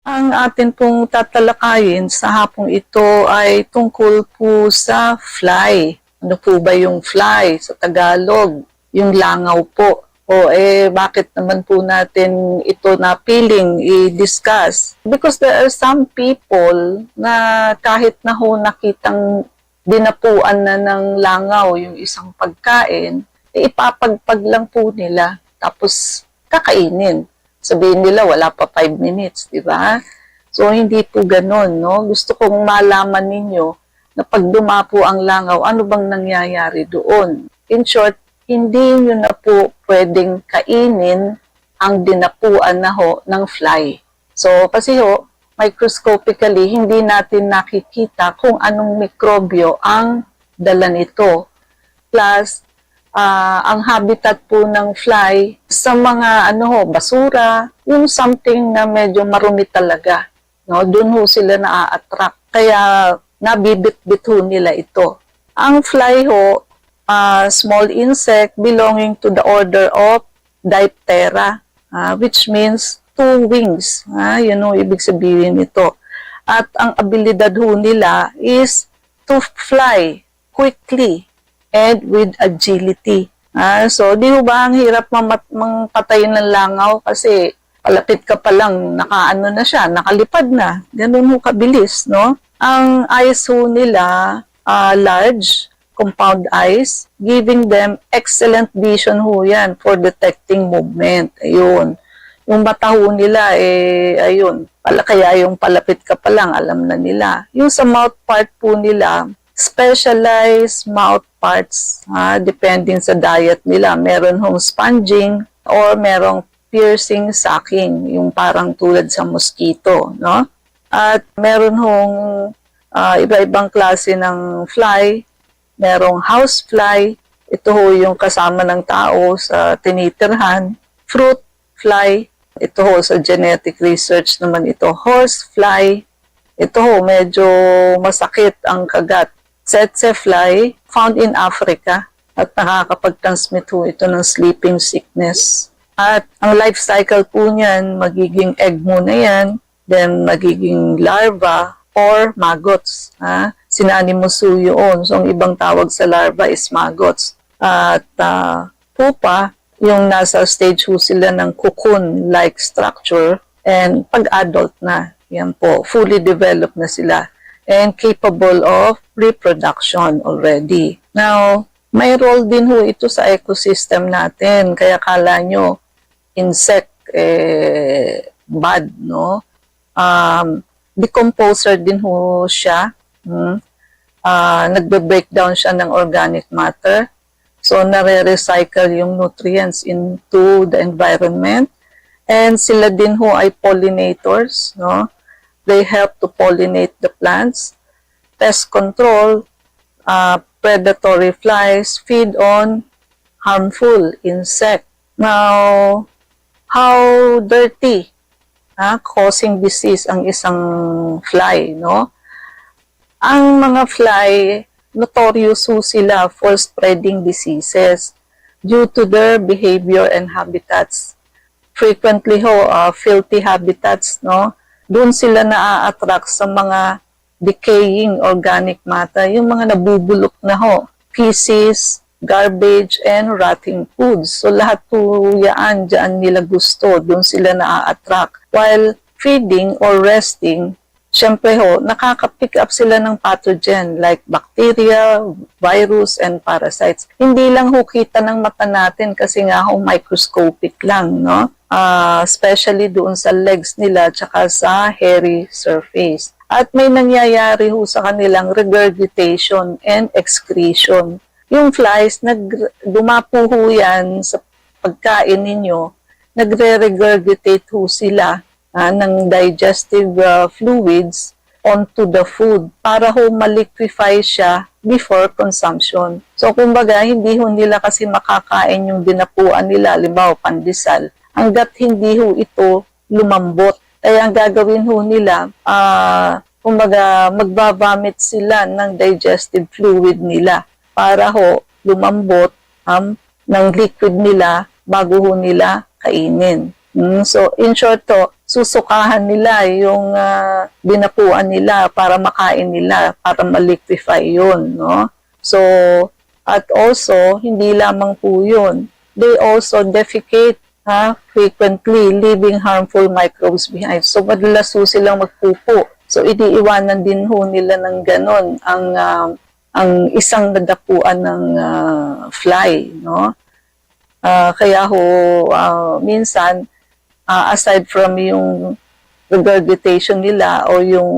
Ang atin pong tatalakayin sa hapong ito ay tungkol po sa fly. Ano po ba yung fly sa Tagalog? Yung langaw po. Bakit naman po natin ito napiling i-discuss? Because there are some people na kahit na ho nakitang dinapuan na ng langaw yung isang pagkain, ipapagpag lang po nila tapos kakainin. Sabihin nila, wala pa 5 minutes, di ba? So, hindi po ganun, no? Gusto kong malaman ninyo na pag dumapo ang langaw, ano bang nangyayari doon? In short, hindi nyo na po pwedeng kainin ang dinapuan na ho ng fly. So, kasi ho, microscopically, hindi natin nakikita kung anong mikrobyo ang dala nito. Plus, ang habitat po ng fly sa mga basura, yung something na medyo marumi talaga. No? Doon ho sila na-attract. Kaya nabibit-bit ho nila ito. Ang fly ho, small insect belonging to the order of Diptera, which means 2 wings. Yun ho, ibig sabihin nito. At ang abilidad ho nila is to fly quickly and with agility. So, di ba ang hirap patayin ng langaw kasi palapit ka pa lang, nakaano na siya, nakalipad na. Ganun ho kabilis, no? Ang eyes ho nila, large, compound eyes, giving them excellent vision ho yan for detecting movement. Ayun. Yung mata ho nila, ayun, kaya yung palapit ka pa lang, alam na nila. Yung sa mouth part po nila, specialized mouth parts, depending sa diet nila. Meron hong sponging or merong piercing sucking, yung parang tulad sa mosquito, no? At meron hong iba-ibang klase ng fly. Merong house fly, ito ho yung kasama ng tao sa tinitirhan. Fruit fly, ito ho sa genetic research naman ito. Horse fly, ito ho medyo masakit ang kagat. Tsetse fly, found in Africa at nakakapag-transmit ho ito ng sleeping sickness. At ang life cycle po niyan, magiging egg muna yan, then magiging larva or maggots. Sinanimusu yun. So, ang ibang tawag sa larva is maggots. At pupa, yung nasa stage ho sila ng cocoon-like structure, and pag-adult na, yan po, fully developed na sila and capable of reproduction already. Now, may role din ho ito sa ecosystem natin. Kaya kala nyo, insect, bad, no? Decomposer din ho siya. Nagbe-breakdown siya ng organic matter. So, nare-recycle yung nutrients into the environment. And sila din ho ay pollinators, no? They help to pollinate the plants. Pest control, predatory flies feed on harmful insect. Now, how dirty causing disease ang isang fly, no? Ang mga fly, notorious ho sila for spreading diseases due to their behavior and habitats. Frequently ho, filthy habitats, no? Doon sila na-attract sa mga decaying organic matter, yung mga nabubulok na ho, feces, garbage, and rotting foods. So lahat po yan, dyan nila gusto, doon sila na-attract. While feeding or resting, syempre ho, nakaka-pick up sila ng pathogen like bacteria, virus, and parasites. Hindi lang ho kita ng mata natin kasi nga ho microscopic lang, no? Especially doon sa legs nila tsaka sa hairy surface. At may nangyayari ho sa kanilang regurgitation and excretion. Yung flies, dumapo ho yan sa pagkain ninyo, nagre-regurgitate ho sila ng digestive fluids onto the food para ho maliquefy siya before consumption. So, kumbaga, hindi ho nila kasi makakain yung dinapuan nila, halimbawa pandesal, hanggat hindi ho ito lumambot. Kaya ang gagawin ho nila, kumbaga, magbabamit sila ng digestive fluid nila para ho lumambot ng liquid nila bago ho nila kainin. So, in short to, susukahan nila yung dinapuan nila para makain nila, para ma-liquefy yun, no? So, at also, hindi lamang po yun. They also defecate frequently, leaving harmful microbes behind. So, madalas po silang magpupo. So, iniiwanan din ho nila ng ganon ang isang nadapuan ng fly, no? Kaya ho, minsan, aside from yung regurgitation nila o yung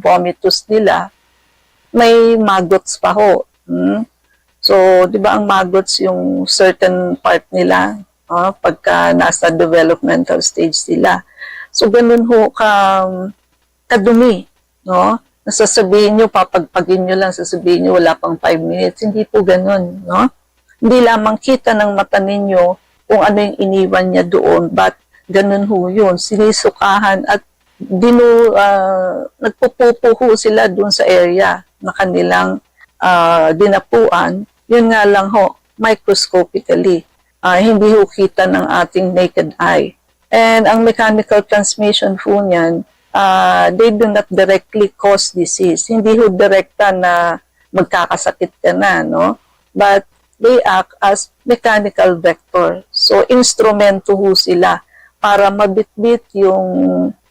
vomitus nila, may maggots pa ho. So, di ba ang maggots yung certain part nila pagka nasa developmental stage sila. So, ganun ho kadumi, no? Nasasabihin nyo, papagpagin nyo lang, sasabihin nyo, wala pang 5 minutes. Hindi po ganun, no? Hindi lamang kita ng mata ninyo kung ano yung iniwan niya doon, but ganun ho yun. Sinisukahan at nagpupupo ho sila doon sa area na kanilang dinapuan. Yun nga lang ho, microscopically. Hindi ho kita ng ating naked eye. And ang mechanical transmission po niyan, they do not directly cause disease. Hindi ho direkta na magkakasakit ka na, no? But they act as mechanical vector. So, instrumento ho sila para mabitbit yung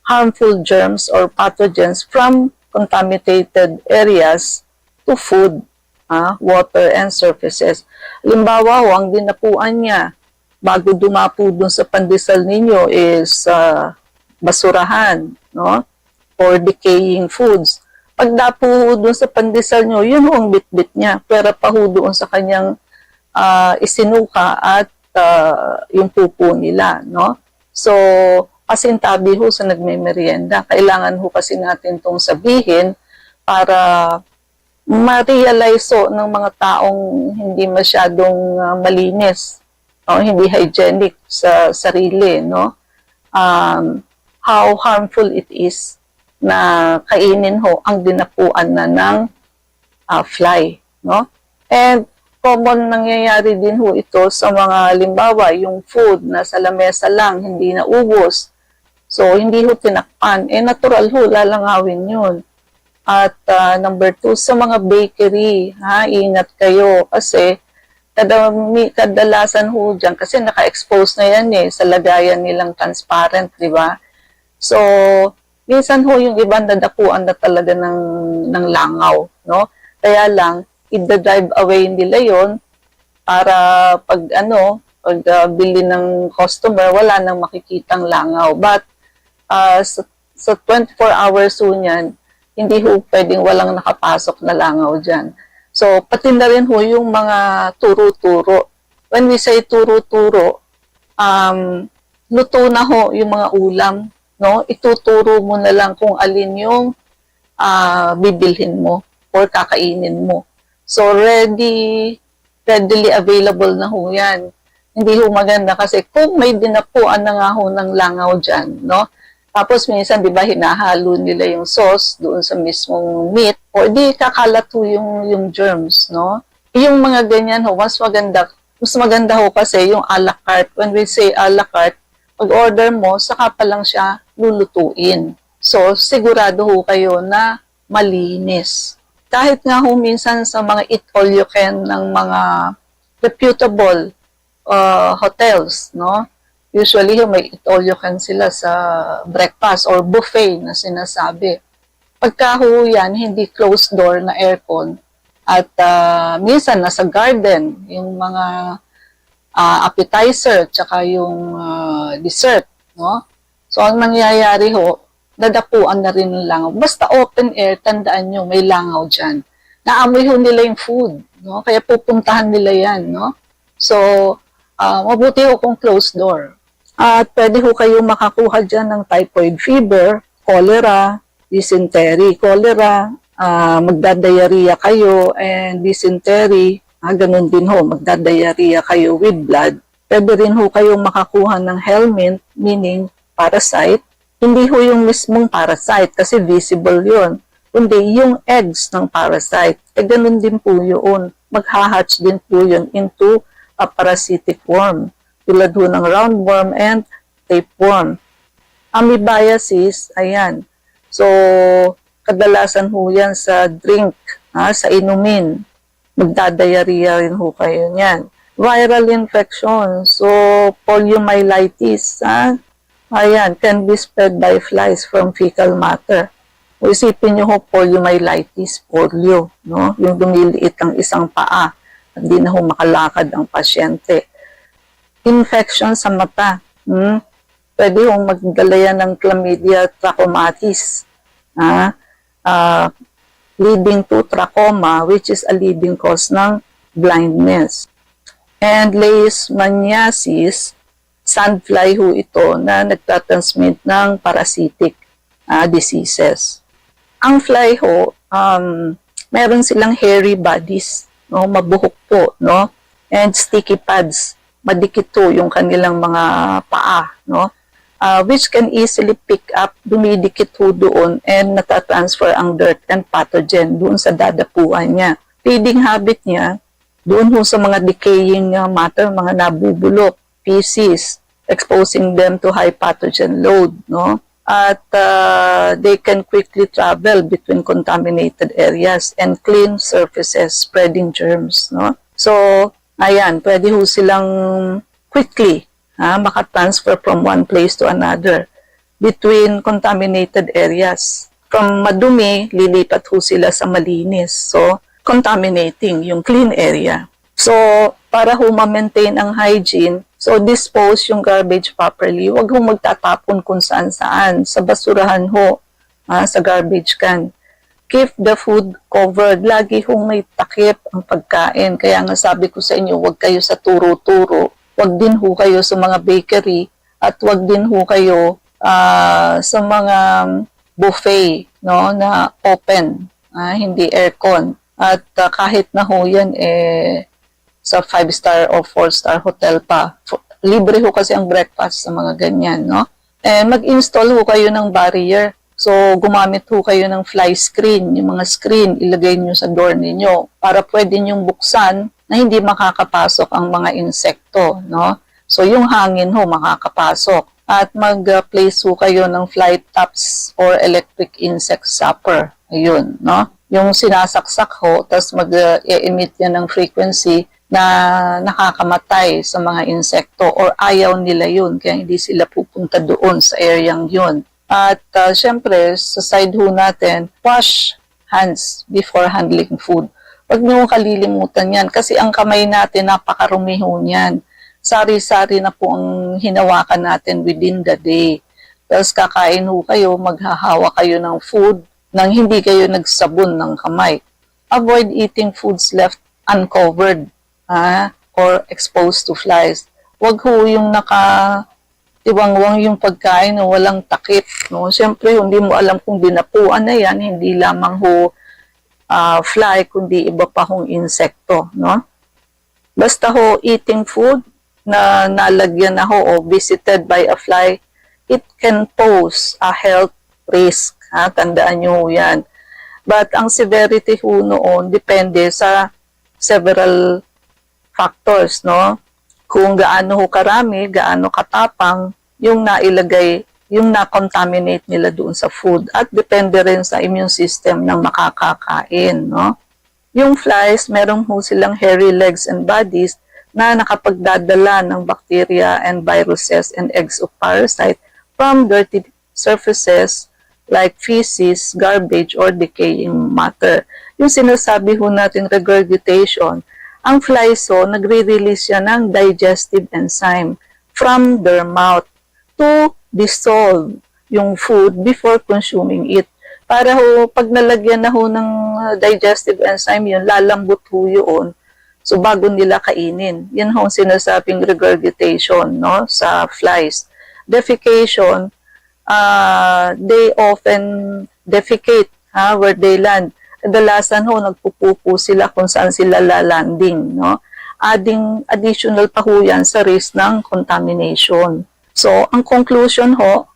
harmful germs or pathogens from contaminated areas to food, water, and surfaces. Halimbawa ho, ang dinapuan niya, bago dumapo dun sa pandesal ninyo is basurahan, no? Or decaying foods. Pag dapo dun sa pandesal nyo, yun ho ang bitbit niya. Pero pa ho doon sa kanyang isinuka at yung pupo nila, no? So, pasintabi ho sa nagme-merienda. Kailangan ho kasi natin itong sabihin para ma-realize ho ng mga taong hindi masyadong malinis, no? Hindi hygienic sa sarili, no? How harmful it is na kainin ho ang dinapuan na ng fly, no? And common nangyayari din ho ito sa mga halimbawa, yung food na sa lamesa lang, hindi na ubos. So, hindi ho tinakpan. Natural ho, lalangawin yun. At number 2, sa mga bakery, ingat kayo kasi kadalasan ho dyan, kasi naka-expose na yan sa lagayan nilang transparent, di ba? So, minsan ho yung ibang dadapuan na talaga ng langaw, no? Kaya lang, i-drive away nila yon para pag bili ng customer, wala nang makikitang langaw. But sa 24 hours ho niyan, hindi ho pwedeng walang nakapasok na langaw dyan. So, pati na rin ho yung mga turo-turo. When we say turo-turo, luto na ho yung mga ulam, no? Ituturo mo na lang kung alin yung bibilhin mo or kakainin mo. So, readily available na ho yan. Hindi ho maganda kasi kung may dinapuan na nga ho ng langaw dyan, no? Tapos minsan, di ba, hinahalo nila yung sauce doon sa mismong meat o di kakalat ho yung germs, no? Yung mga ganyan ho, mas maganda ho kasi yung a la carte. When we say a la carte, pag-order mo, saka pa lang siya lulutuin. So, sigurado ho kayo na malinis. Kahit nga ho minsan sa mga eat all you can ng mga reputable hotels, no? Usually may eat all you can sila sa breakfast or buffet na sinasabi. Pagka ho yan, hindi closed door na aircon at minsan nasa garden, yung mga appetizer tsaka yung dessert, no? So ang nangyayari ho, dadapuan na rin ng langaw. Basta open air, tandaan nyo, may langaw dyan. Naamoy ho nila yung food, no? Kaya pupuntahan nila yan, no? So, mabuti ho kung closed door. At pwede ho kayo makakuha dyan ng typhoid fever, cholera, dysentery. Cholera, magdadiarrhea kayo, and dysentery, ganun din ho, magdadiarrhea kayo with blood. Pwede rin ho kayong makakuha ng helminth, meaning parasite. Hindi ho yung mismong parasite kasi visible yun. Kundi yung eggs ng parasite. Ganun din po yun. Maghahatch din po yun into a parasitic worm. Tulad ho ng roundworm and tapeworm. Amoebiasis, ayan. So, kadalasan ho yan sa drink, sa inumin. Magdadiarrhea rin ho kayo niyan. Viral infection, so poliomyelitis, ayan, can be spread by flies from fecal matter. O isipin nyo ho, poliomyelitis, polio, no? Yung dumiliit ang isang paa, hindi na ho makalakad ang pasyente. Infection sa mata, pwede hong magdala yan ng chlamydia trachomatis, leading to trachoma, which is a leading cause ng blindness. And leishmaniasis, sandfly ho ito na nagtatransmit ng parasitic diseases. Ang fly ho, meron silang hairy bodies, no? Mabuhok po, no? And sticky pads, madikit to yung kanilang mga paa, no? Which can easily pick up, dumidikit ho doon and natatransfer ang dirt and pathogen doon sa dadapuan niya. Feeding habit niya, doon ho sa mga decaying matter, mga nabubulok, feces, exposing them to high pathogen load, no? At they can quickly travel between contaminated areas and clean surfaces, spreading germs, no? So, ayan, pwede ho silang quickly makatransfer from one place to another between contaminated areas. From madumi, lilipat ho sila sa malinis. So, contaminating yung clean area. So, para ho ma-maintain ang hygiene, so dispose yung garbage properly. Huwag ho magtatapon kung saan-saan. Sa basurahan ho, sa garbage can. Keep the food covered. Lagi hong may takip ang pagkain. Kaya nga sabi ko sa inyo, huwag kayo sa turo-turo. Huwag din ho kayo sa mga bakery. At huwag din ho kayo sa mga buffet, no, na open, hindi aircon. At kahit na ho yan, sa 5-star o 4-star hotel pa, libre ho kasi ang breakfast sa mga ganyan, no? Mag-install ho kayo ng barrier. So, gumamit ho kayo ng fly screen. Yung mga screen, ilagay nyo sa door ninyo para pwede nyong buksan na hindi makakapasok ang mga insekto, no? So, yung hangin ho makakapasok. At mag-place ho kayo ng fly traps or electric insect zapper. Ayun, no? Yung sinasaksak ho, tapos mag-emit yan ng frequency na nakakamatay sa mga insekto or ayaw nila yun, kaya hindi sila pupunta doon sa areang yun. At syempre, sa side ho natin, wash hands before handling food. Huwag niyo kalilimutan yan kasi ang kamay natin napakarumi ho niyan. Sari-sari na po ang hinawakan natin within the day. Tapos kakain ho kayo, maghahawa kayo ng food nang hindi kayo nagsabon ng kamay. Avoid eating foods left uncovered or exposed to flies. Huwag ho yung nakatiwangwang yung pagkain na walang takip. No? Siyempre, hindi mo alam kung dinapuan na yan, hindi lamang ho fly, kundi iba pa hong insekto. No? Basta ho, eating food na nalagyan na ho o visited by a fly, it can pose a health risk. Tandaan nyo yan. But ang severity ho noon depende sa several factors, no? Kung gaano ho karami, gaano katapang yung nailagay, yung na-contaminate nila doon sa food. At depende rin sa immune system ng makakakain, no? Yung flies, meron ho silang hairy legs and bodies na nakapagdadala ng bacteria and viruses and eggs of parasite from dirty surfaces like feces, garbage, or decaying matter. Yung sinasabi ho natin regurgitation, ang flies ho, nagre-release siya ng digestive enzyme from their mouth to dissolve yung food before consuming it. Para ho, pag nalagyan na ho ng digestive enzyme yun, lalambot ho yun. So, bago nila kainin. Yan ho sinasabing regurgitation, no, sa flies. Defecation, they often defecate where they land. Kadalasan ho, nagpupupo sila kung saan sila lalanding, no? Adding additional pa ho yan sa risk ng contamination. So, ang conclusion ho,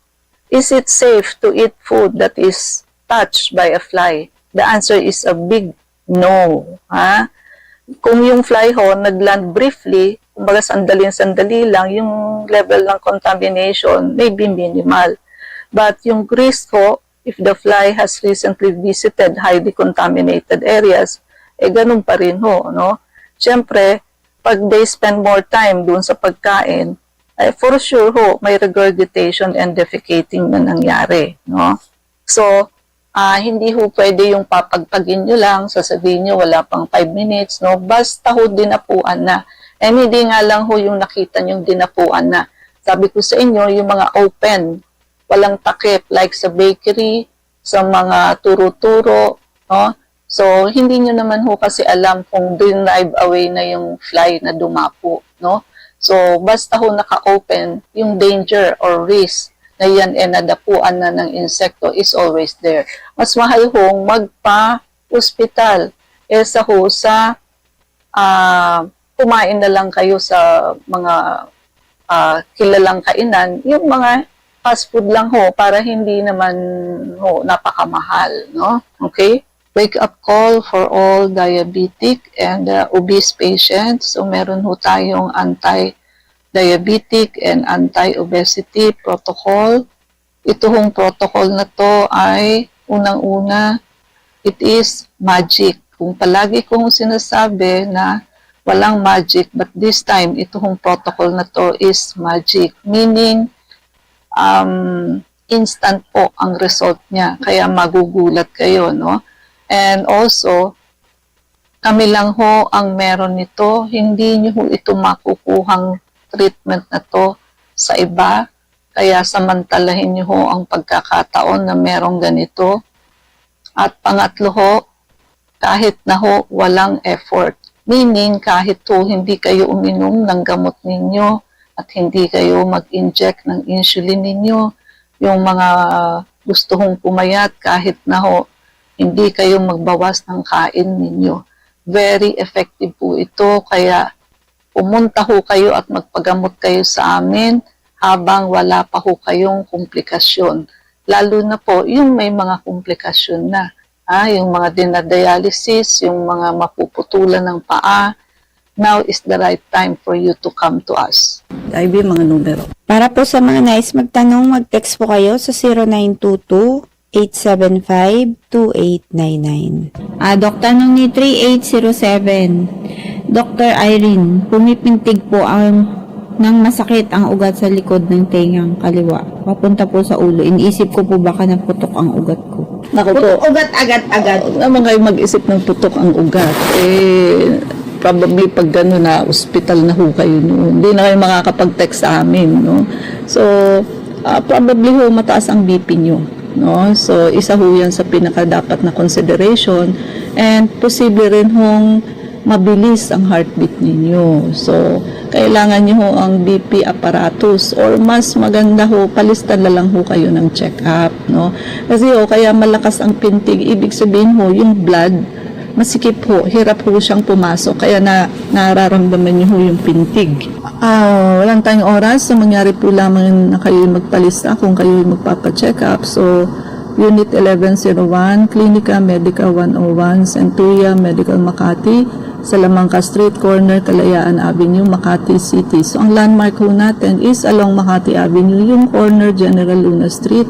is it safe to eat food that is touched by a fly? The answer is a big no. Kung yung fly ho, nagland briefly, kumbaga sandali-sandali lang, yung level ng contamination may be minimal. But yung risk ho, if the fly has recently visited highly contaminated areas, ganun pa rin ho, no? Siyempre, pag they spend more time dun sa pagkain, for sure ho, may regurgitation and defecating na nangyari, no? So, hindi ho pwede yung papagpagin nyo lang, sasabihin nyo wala pang 5 minutes, no? Basta ho dinapuan na. And hindi nga lang ho yung nakita nyo dinapuan na. Sabi ko sa inyo, yung mga open, walang takip, like sa bakery, sa mga turo-turo, no? So, hindi nyo naman ho kasi alam kung drive away na yung fly na dumapo, no? So, basta ho naka-open, yung danger or risk na yan nadapuan na ng insekto is always there. Mas mahal hong magpa-hospital sa kumain na lang kayo sa mga kilalang kainan, yung mga fast food lang ho para hindi naman ho napakamahal, no? Okay? Wake up call for all diabetic and obese patients. So meron ho tayong anti-diabetic and anti-obesity protocol. Ito hong protocol na to ay unang-una, it is magic. Kung palagi kong sinasabi na walang magic, but this time, ito hong protocol na to is magic. Meaning, instant po ang result niya. Kaya magugulat kayo, no? And also, kami lang ho ang meron nito. Hindi nyo ho ito makukuhang treatment na to sa iba. Kaya samantalahin nyo ho ang pagkakataon na merong ganito. At pangatlo ho, kahit na ho walang effort. Meaning, kahit ho hindi kayo uminom ng gamot ninyo at hindi kayo mag-inject ng insulin ninyo, yung mga gusto hong pumayat kahit na ho hindi kayo magbawas ng kain ninyo. Very effective po ito, kaya pumunta ho kayo at magpagamot kayo sa amin habang wala pa ho kayong komplikasyon. Lalo na po yung may mga komplikasyon na. Yung mga dinadialysis, yung mga mapuputulan ng paa, now is the right time for you to come to us. IB, mga numero. Para po sa mga nais magtanong, mag-text po kayo sa 0922-875-2899. Dok, tanong ni 3807. Dr. Irene, pumipintig po ng masakit ang ugat sa likod ng tengang kaliwa. Papunta po sa ulo. Iniisip ko po baka naputok ang ugat ko. Naku po. Ugat agad-agad. Huwag naman kayo mag-isip ng putok ang ugat. Probably pag gano'n na, ospital na ho kayo noon. Hindi na kayo makakapag-text sa amin, no? So, probably ho mataas ang BP nyo, no? So, isa ho yan sa pinaka-dapat na consideration. And posible rin hong mabilis ang heartbeat ninyo. So, kailangan nyo ho ang BP apparatus or mas maganda ho, palistan na lang ho kayo ng check-up, no? Kasi ho, kaya malakas ang pintig, ibig sabihin ho, yung blood, masikip ho, hirap ho siyang pumasok, kaya nararamdaman nyo ho yung pintig. Walang tayong oras, so mangyari po lamang na kayo magpalista kung kayo magpapacheck up. So, Unit 1101, Klinika Medica 101, Centuria Medical Makati, Salamanca Street, corner Kalayaan Avenue, Makati City. So, ang landmark ho natin is along Makati Avenue, yung corner General Luna Street.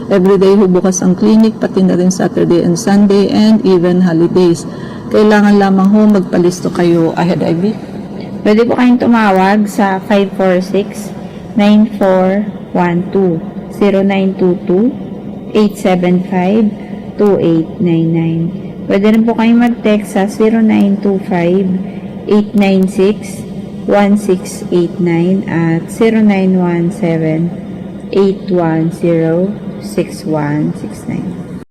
Everyday ho bukas ang clinic, pati na rin Saturday and Sunday, and even holidays. Kailangan lamang ho magpalisto kayo ahead, Ivy. Pwede po kayong tumawag sa 546-9412, 0922-875-2899. Pwede rin po kayong mag-text sa 0925-896-1689 at 0917-810-6169.